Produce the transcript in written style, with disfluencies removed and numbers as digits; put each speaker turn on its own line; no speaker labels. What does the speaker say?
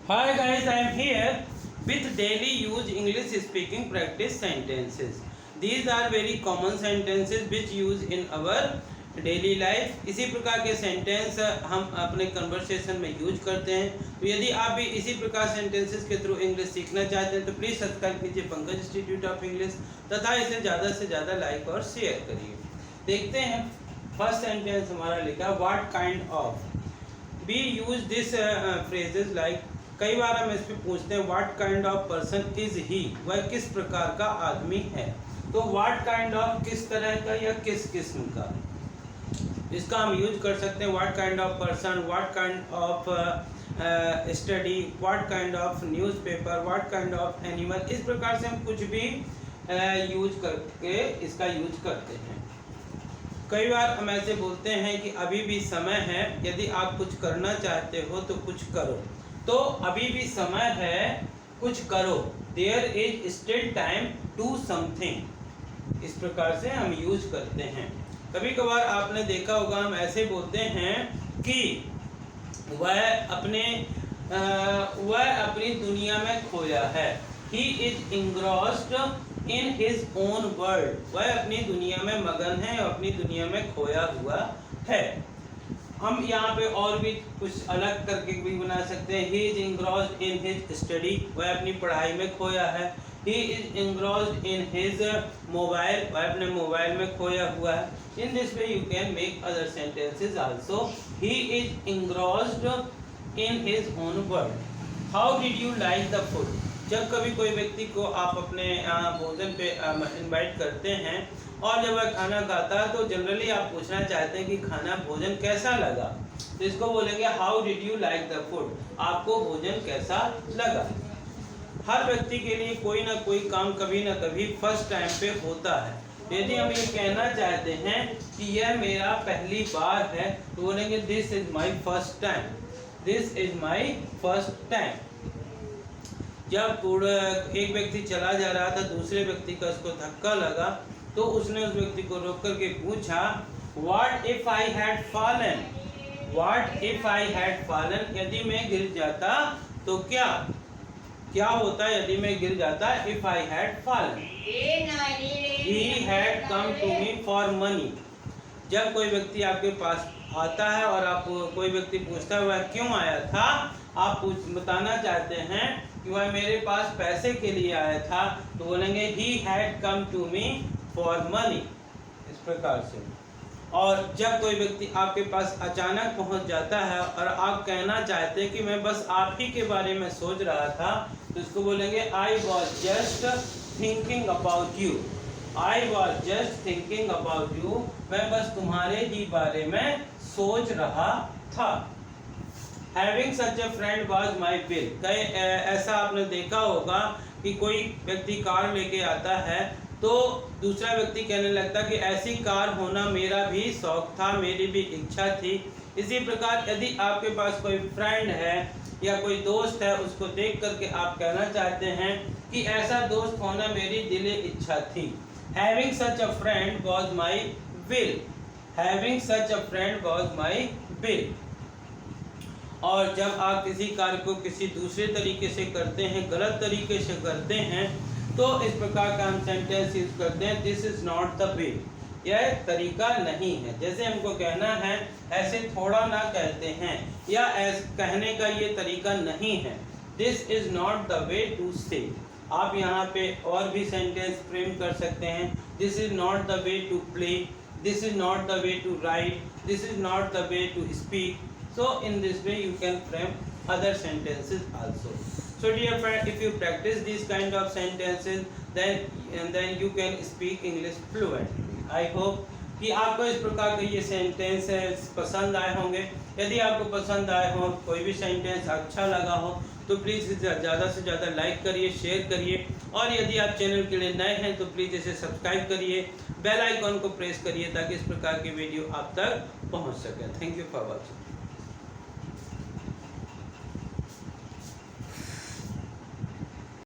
Hi guys, I am here with daily use English speaking practice sentences. These are very common sentences which use in our daily life. इसी प्रकार के sentence हम अपने conversation में use करते हैं. तो यदि आप भी इसी प्रकार सेंटेंसेस के थ्रू इंग्लिश सीखना चाहते हैं तो प्लीज़ सब्सक्राइब कीजिए पंकज इंस्टीट्यूट ऑफ इंग्लिश तथा इसे ज़्यादा से ज़्यादा लाइक और शेयर करिए. देखते हैं फर्स्ट सेंटेंस हमारा लिखा what kind of. We use this phrases like. कई बार हम इस पर पूछते हैं what kind of person is he. वह किस प्रकार का आदमी है. तो व्हाट काइंड ऑफ किस तरह का या किस किस्म का, इसका हम यूज कर सकते हैं. What kind of person, what kind of study, what kind of newspaper, what kind of animal. इस प्रकार से हम कुछ भी यूज करके इसका यूज करते हैं. कई बार हम ऐसे बोलते हैं कि अभी भी समय है, यदि आप कुछ करना चाहते हो तो कुछ करो. तो अभी भी समय है, कुछ करो. There is still time to something. इस प्रकार से हम यूज करते हैं. कभी कभार आपने देखा होगा हम ऐसे बोलते हैं कि वह अपनी दुनिया में खोया है. He is engrossed in his own world. वह अपनी दुनिया में मगन है और अपनी दुनिया में खोया हुआ है. हम यहाँ पे और भी कुछ अलग करके भी बना सकते हैं. He is engrossed in his study. वह अपनी पढ़ाई में खोया है. He is engrossed in his mobile. वह अपने मोबाइल में खोया हुआ है. In this way you can make other sentences also. He is engrossed in his own world. How did you like the food? जब कभी कोई व्यक्ति को आप अपने भोजन पे इनवाइट करते हैं और जब वह खाना खाता है तो जनरली आप पूछना चाहते हैं कि खाना भोजन कैसा लगा. तो इसको बोलेंगे how did you like the food. आपको भोजन कैसा लगा. हर व्यक्ति के लिए कोई ना कोई काम कभी ना कभी फर्स्ट टाइम पे होता है. यदि हम ये कहना चाहते हैं कि यह मेरा पहली बार है तो बोलेंगे this is my first time. This is my first time. जब एक व्यक्ति चला जा रहा था, दूसरे व्यक्ति का उसको धक्का लगा तो उसने उस व्यक्ति को रोक करके पूछा what if I had fallen. What if I had fallen. यदि मैं गिर जाता तो क्या होता यदि मैं गिर जाता. If I had fallen. He had come to me for money. जब कोई व्यक्ति आपके पास आता है और आप कोई व्यक्ति पूछता है वह क्यों आया था, आप बताना चाहते हैं कि वह मेरे पास पैसे के लिए आया था तो बोलेंगे he had come to me for money. इस प्रकार से. और जब कोई व्यक्ति आपके पास अचानक पहुंच जाता है और आप कहना चाहते हैं कि मैं बस आप ही के बारे में सोच रहा था तो इसको बोलेंगे I was just thinking about you. I was just thinking about you. मैं बस तुम्हारे ही बारे में सोच रहा था. Having such A friend was my will. ऐसा आपने देखा होगा कि कोई व्यक्ति कार लेके आता है तो दूसरा व्यक्ति कहने लगता कि ऐसी कार होना मेरा भी शौक था, मेरी भी इच्छा थी. इसी प्रकार यदि आपके पास कोई फ्रेंड है या कोई दोस्त है उसको देख करके आप कहना चाहते हैं कि ऐसा दोस्त होना मेरी दिली इच्छा थी. Having such a friend was my will. Having such a friend was my will. और जब आप किसी कार्य को किसी दूसरे तरीके से करते हैं, गलत तरीके से करते हैं तो इस प्रकार का हम सेंटेंस यूज करते हैं दिस इज नॉट द वे. यह तरीका नहीं है. जैसे हमको कहना है ऐसे थोड़ा ना कहते हैं या कहने का ये तरीका नहीं है. This is not the way to say. आप यहाँ पे और भी सेंटेंस फ्रेम कर सकते हैं. This is not the way to play. This is not the way to write. This is not the way to speak. So in this way you can frame other sentences also. So dear friend, if you practice these kind of sentences then you can speak English fluently. I hope कि आपको इस प्रकार के ये sentences पसंद आए होंगे. यदि आपको पसंद आए हो, कोई भी सेंटेंस अच्छा लगा हो तो प्लीज़ इसे ज़्यादा से ज़्यादा लाइक करिए, शेयर करिए. और यदि आप चैनल के लिए नए हैं तो प्लीज़ इसे सब्सक्राइब करिए, बेल आइकॉन को प्रेस करिए ताकि इस प्रकार की वीडियो आप तक पहुंच सके. Thank you for watching.